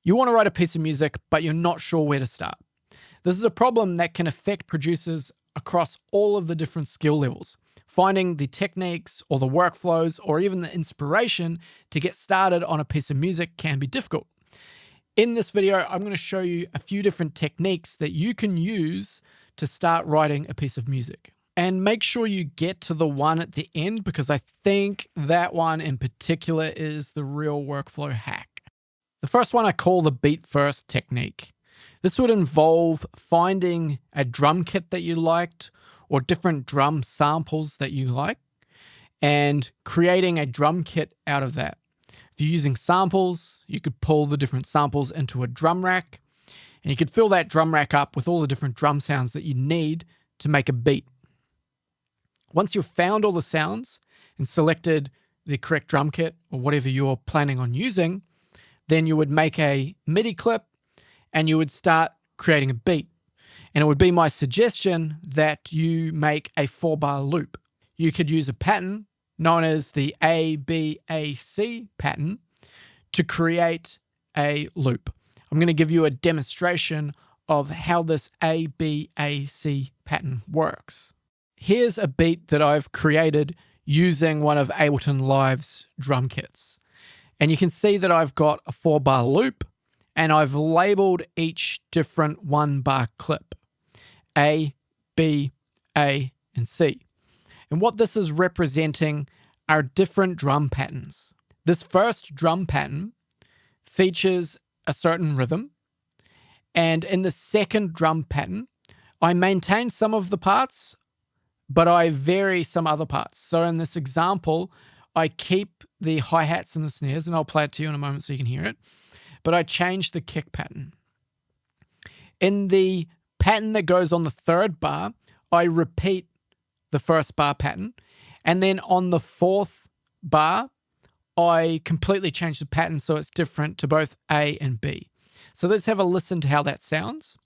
You want to write a piece of music, but you're not sure where to start. This is a problem that can affect producers across all of the different skill levels. Finding the techniques or the workflows or even the inspiration to get started on a piece of music can be difficult. In this video, I'm going to show you a few different techniques that you can use to start writing a piece of music. And make sure you get to the one at the end, because I think that one in particular is the real workflow hack. The first one I call the beat first technique. This would involve finding a drum kit that you liked or different drum samples that you like and creating a drum kit out of that. If you're using samples, you could pull the different samples into a drum rack, and you could fill that drum rack up with all the different drum sounds that you need to make a beat. Once you've found all the sounds and selected the correct drum kit or whatever you're planning on using, then you would make a MIDI clip and you would start creating a beat. And it would be my suggestion that you make a 4-bar loop. You could use a pattern known as the ABAC pattern to create a loop. I'm going to give you a demonstration of how this ABAC pattern works. Here's a beat that I've created using one of Ableton Live's drum kits. And you can see that I've got a 4-bar loop and I've labeled each different 1-bar clip. A, B, A, and C. And what this is representing are different drum patterns. This first drum pattern features a certain rhythm. And in the second drum pattern, I maintain some of the parts, but I vary some other parts. So in this example, I keep the hi-hats and the snares, and I'll play it to you in a moment so you can hear it, but I change the kick pattern. In the pattern that goes on the third bar, I repeat the first bar pattern, and then on the fourth bar, I completely change the pattern so it's different to both A and B. So let's have a listen to how that sounds.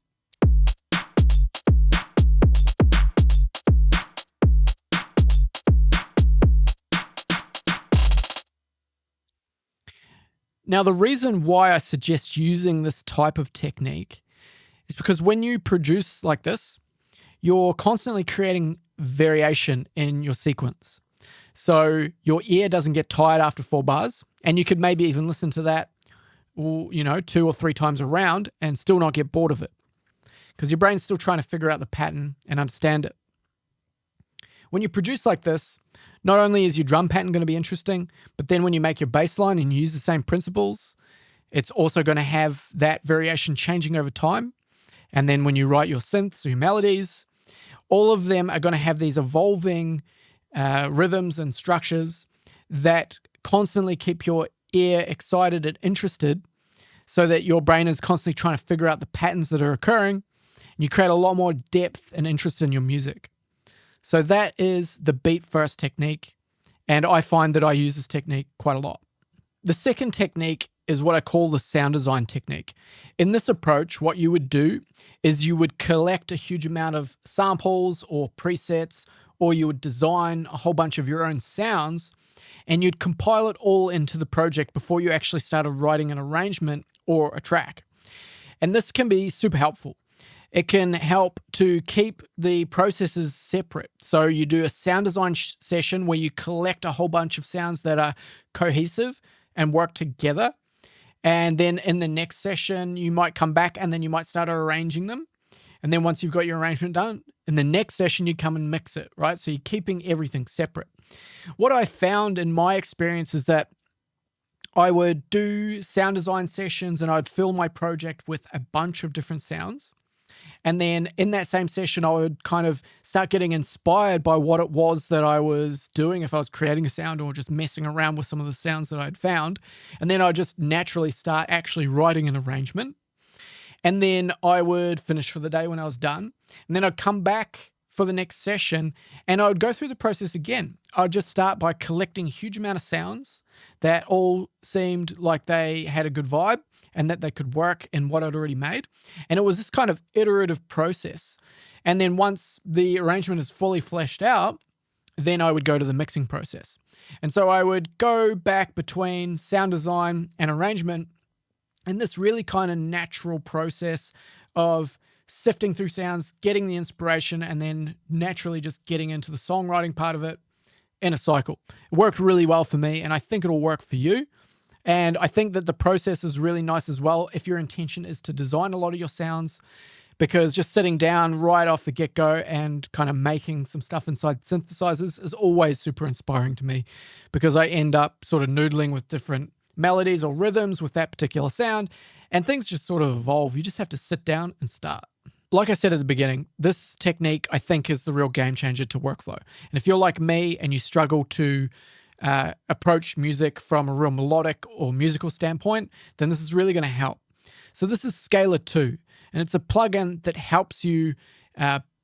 Now, the reason why I suggest using this type of technique is because when you produce like this, you're constantly creating variation in your sequence. So your ear doesn't get tired after 4 bars, and you could maybe even listen to that, 2 or 3 times around and still not get bored of it, because your brain's still trying to figure out the pattern and understand it. When you produce like this, not only is your drum pattern going to be interesting, but then when you make your bass line and you use the same principles, it's also going to have that variation changing over time. And then when you write your synths or your melodies, all of them are going to have these evolving rhythms and structures that constantly keep your ear excited and interested, so that your brain is constantly trying to figure out the patterns that are occurring, and you create a lot more depth and interest in your music. So that is the beat first technique, and I find that I use this technique quite a lot. The second technique is what I call the sound design technique. In this approach, what you would do is you would collect a huge amount of samples or presets, or you would design a whole bunch of your own sounds, and you'd compile it all into the project before you actually started writing an arrangement or a track. And this can be super helpful. It can help to keep the processes separate. So you do a sound design session where you collect a whole bunch of sounds that are cohesive and work together. And then in the next session, you might come back and then you might start arranging them. And then once you've got your arrangement done, in the next session, you come and mix it, right? So you're keeping everything separate. What I found in my experience is that I would do sound design sessions and I'd fill my project with a bunch of different sounds. And then in that same session, I would kind of start getting inspired by what it was that I was doing, if I was creating a sound or just messing around with some of the sounds that I'd found. And then I'd just naturally start actually writing an arrangement. And then I would finish for the day when I was done. And then I'd come back for the next session and I would go through the process again. I'd just start by collecting a huge amount of sounds that all seemed like they had a good vibe and that they could work in what I'd already made. And it was this kind of iterative process. And then once the arrangement is fully fleshed out, then I would go to the mixing process. And so I would go back between sound design and arrangement And this really kind of natural process of sifting through sounds, getting the inspiration, and then naturally just getting into the songwriting part of it in a cycle. It worked really well for me, and I think it'll work for you. And I think that the process is really nice as well if your intention is to design a lot of your sounds, because just sitting down right off the get-go and kind of making some stuff inside synthesizers is always super inspiring to me, because I end up sort of noodling with different melodies or rhythms with that particular sound, and things just sort of evolve. You just have to sit down and start. Like I said at the beginning, this technique I think is the real game changer to workflow. And if you're like me and you struggle to approach music from a real melodic or musical standpoint, then this is really going to help. So this is Scaler 2, and it's a plugin that helps you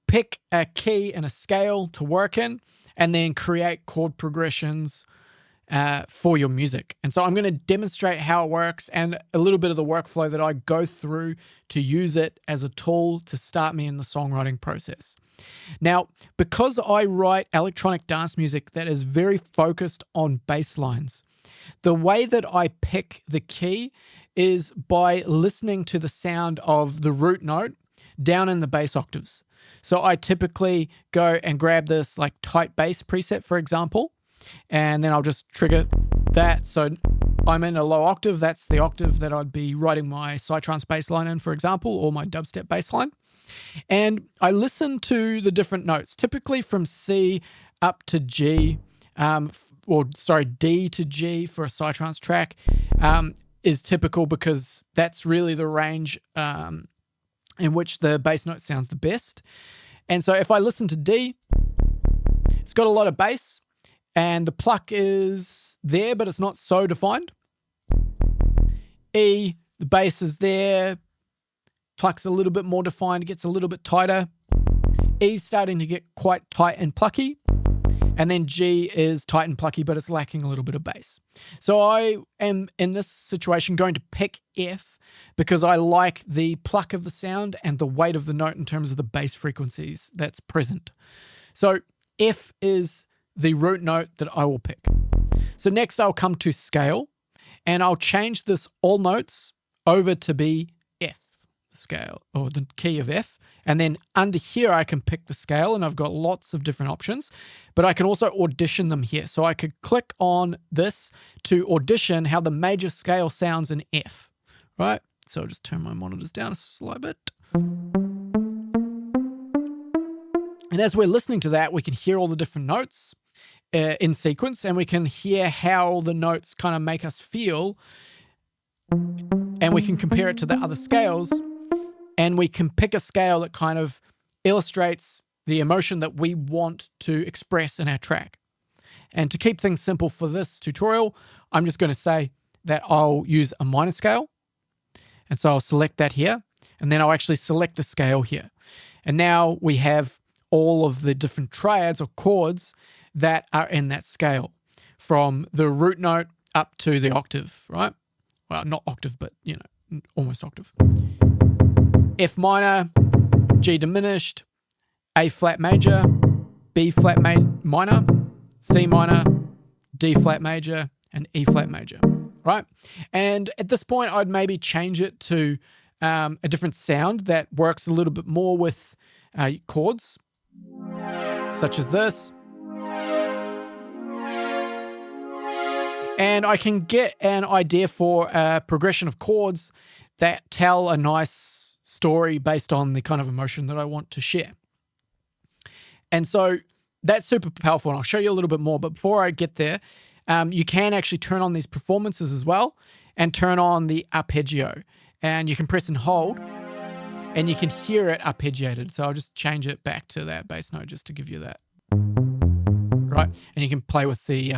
pick a key and a scale to work in, and then create chord progressions for your music. And so I'm going to demonstrate how it works and a little bit of the workflow that I go through to use it as a tool to start me in the songwriting process. Now, because I write electronic dance music that is very focused on bass lines, the way that I pick the key is by listening to the sound of the root note down in the bass octaves. So I typically go and grab this like tight bass preset, for example, and then I'll just trigger that. So I'm in a low octave. That's the octave that I'd be writing my psytrance bass line in, for example, or my dubstep bass line. And I listen to the different notes, typically from C up to G, D to G for a psytrance track is typical, because that's really the range in which the bass note sounds the best. And so if I listen to D, it's got a lot of bass, and the pluck is there, but it's not so defined. E, the bass is there, pluck's a little bit more defined, it gets a little bit tighter. E's starting to get quite tight and plucky. And then G is tight and plucky, but it's lacking a little bit of bass. So I am, in this situation, going to pick F, because I like the pluck of the sound and the weight of the note in terms of the bass frequencies that's present. So F is the root note that I will pick. So next I'll come to scale, and I'll change this all notes over to be F, scale, or the key of F. And then under here, I can pick the scale, and I've got lots of different options, but I can also audition them here. So I could click on this to audition how the major scale sounds in F, right? So I'll just turn my monitors down a slight bit. And as we're listening to that, we can hear all the different notes in sequence, and we can hear how the notes kind of make us feel, and we can compare it to the other scales, and we can pick a scale that kind of illustrates the emotion that we want to express in our track. And to keep things simple for this tutorial, I'm just going to say that I'll use a minor scale, and so I'll select that here, and then I'll actually select a scale here. And now we have all of the different triads or chords that are in that scale, from the root note up to the octave, right? Well, not octave, but, you know, almost octave. F minor, G diminished, A flat major, B flat minor, C minor, D flat major, and E flat major, right? And at this point, I'd maybe change it to a different sound that works a little bit more with chords, such as this. And I can get an idea for a progression of chords that tell a nice story based on the kind of emotion that I want to share. And so that's super powerful, and I'll show you a little bit more. But before I get there, you can actually turn on these performances as well and turn on the arpeggio. And you can press and hold, and you can hear it arpeggiated. So I'll just change it back to that bass note just to give you that. Right? And you can play with the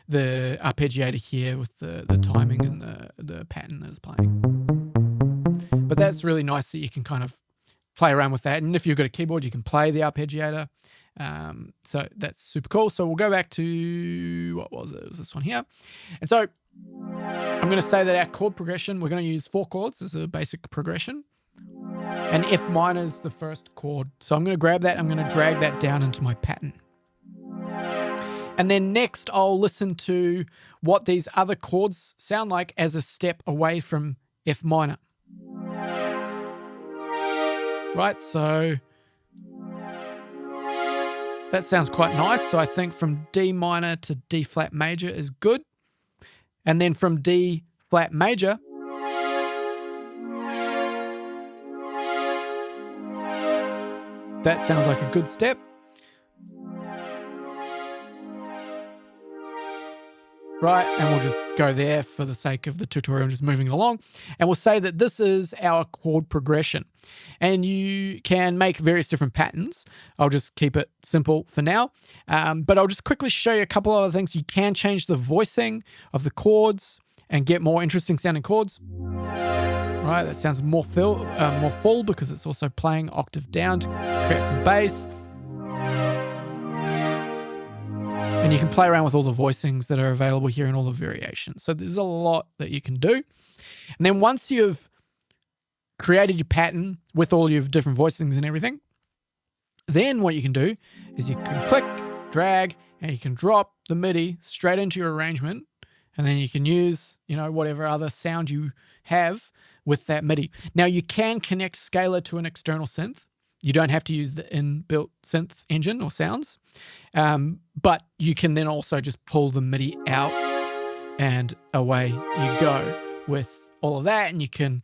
arpeggiator here with the timing and the pattern that it's playing. But that's really nice that you can kind of play around with that. And if you've got a keyboard, you can play the arpeggiator. So that's super cool. So we'll go back to, what was it? It was this one here. And so I'm going to say that our chord progression, we're going to use 4 chords as a basic progression. And F minor is the first chord. So I'm going to grab that. I'm going to drag that down into my pattern. And then next, I'll listen to what these other chords sound like as a step away from F minor. Right, so that sounds quite nice. So I think from D minor to D flat major is good. And then from D flat major that sounds like a good step. Right, and we'll just go there for the sake of the tutorial, just moving along. And we'll say that this is our chord progression. And you can make various different patterns. I'll just keep it simple for now. But I'll just quickly show you a couple other things. You can change the voicing of the chords and get more interesting sounding chords. Right, that sounds more full because it's also playing octave down to create some bass. And you can play around with all the voicings that are available here and all the variations. So there's a lot that you can do. And then once you've created your pattern with all your different voicings and everything, then what you can do is you can click, drag, and you can drop the MIDI straight into your arrangement. And then you can use, whatever other sound you have with that MIDI. Now you can connect Scalar to an external synth. You don't have to use the inbuilt synth engine or sounds, but you can then also just pull the MIDI out and away you go with all of that. And you can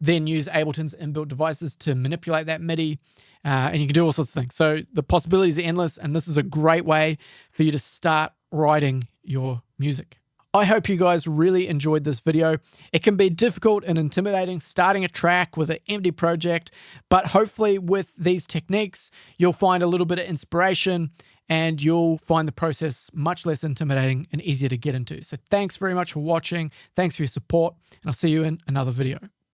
then use Ableton's inbuilt devices to manipulate that MIDI, and you can do all sorts of things. So the possibilities are endless, and this is a great way for you to start writing your music. I hope you guys really enjoyed this video. It can be difficult and intimidating starting a track with an empty project, but hopefully with these techniques, you'll find a little bit of inspiration and you'll find the process much less intimidating and easier to get into. So thanks very much for watching. Thanks for your support, and I'll see you in another video.